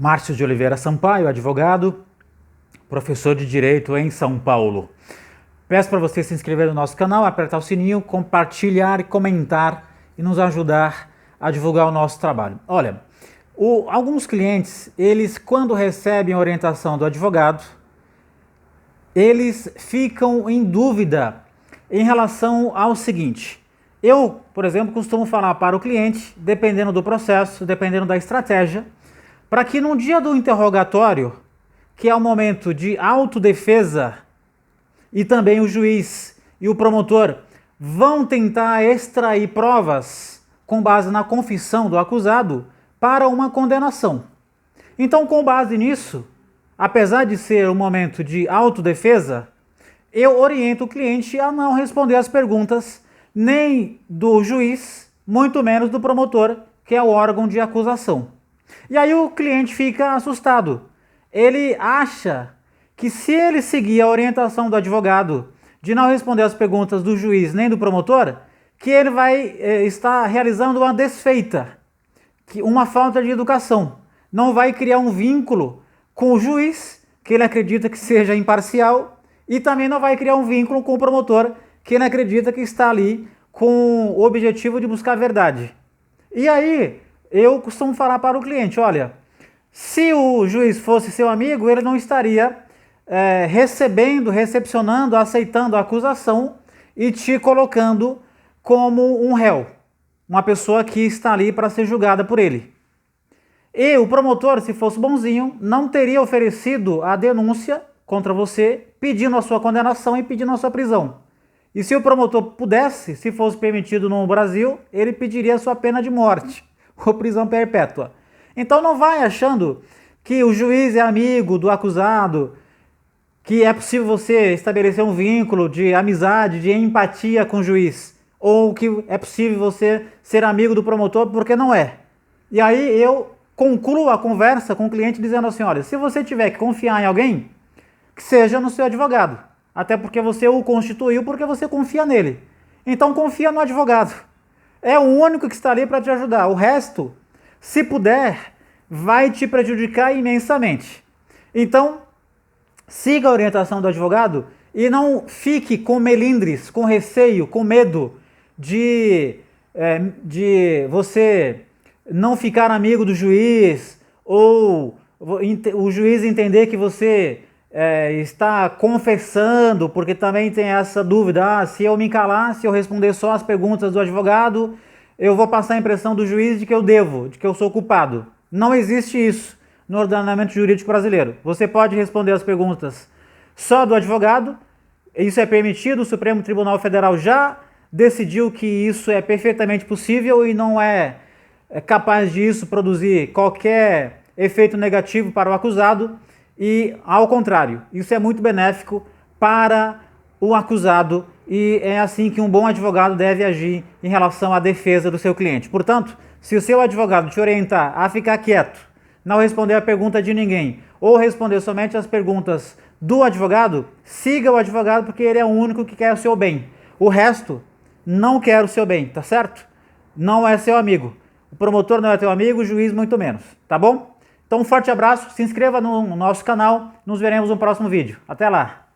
Márcio de Oliveira Sampaio, advogado, professor de Direito em São Paulo. Peço para você se inscrever no nosso canal, apertar o sininho, compartilhar, comentar e nos ajudar a divulgar o nosso trabalho. Olha, alguns clientes, eles quando recebem a orientação do advogado, eles ficam em dúvida em relação ao seguinte. Eu, por exemplo, costumo falar para o cliente, dependendo do processo, dependendo da estratégia, para que no dia do interrogatório, que é o momento de autodefesa, e também o juiz e o promotor vão tentar extrair provas com base na confissão do acusado para uma condenação. Então, com base nisso, apesar de ser um momento de autodefesa, eu oriento o cliente a não responder as perguntas nem do juiz, muito menos do promotor, que é o órgão de acusação. E aí o cliente fica assustado. Ele acha que se ele seguir a orientação do advogado de não responder as perguntas do juiz nem do promotor, que ele vai estar realizando uma desfeita, uma falta de educação. Não vai criar um vínculo com o juiz, que ele acredita que seja imparcial, e também não vai criar um vínculo com o promotor, que ele acredita que está ali com o objetivo de buscar a verdade. E aí, eu costumo falar para o cliente, olha, se o juiz fosse seu amigo, ele não estaria recepcionando, aceitando a acusação e te colocando como um réu, uma pessoa que está ali para ser julgada por ele. E o promotor, se fosse bonzinho, não teria oferecido a denúncia contra você, pedindo a sua condenação e pedindo a sua prisão. E se o promotor pudesse, se fosse permitido no Brasil, ele pediria a sua pena de morte ou prisão perpétua. Então não vai achando que o juiz é amigo do acusado, que é possível você estabelecer um vínculo de amizade, de empatia com o juiz, ou que é possível você ser amigo do promotor, porque não é. E aí eu concluo a conversa com o cliente dizendo assim, olha, se você tiver que confiar em alguém, que seja no seu advogado, até porque você o constituiu porque você confia nele. Então confia no advogado. É o único que está ali para te ajudar. O resto, se puder, vai te prejudicar imensamente. Então, siga a orientação do advogado e não fique com melindres, com receio, com medo de você não ficar amigo do juiz ou o juiz entender que você está confessando, porque também tem essa dúvida, se eu me calar, se eu responder só as perguntas do advogado, eu vou passar a impressão do juiz de que eu devo, de que eu sou culpado. Não existe isso no ordenamento jurídico brasileiro. Você pode responder as perguntas só do advogado, isso é permitido, o Supremo Tribunal Federal já decidiu que isso é perfeitamente possível e não é capaz disso produzir qualquer efeito negativo para o acusado e, ao contrário, isso é muito benéfico para o acusado e é assim que um bom advogado deve agir em relação à defesa do seu cliente. Portanto, se o seu advogado te orientar a ficar quieto, não responder a pergunta de ninguém ou responder somente as perguntas do advogado, siga o advogado porque ele é o único que quer o seu bem. O resto não quer o seu bem, tá certo? Não é seu amigo. O promotor não é teu amigo, o juiz muito menos, tá bom? Então um forte abraço, se inscreva no nosso canal, nos veremos no próximo vídeo. Até lá!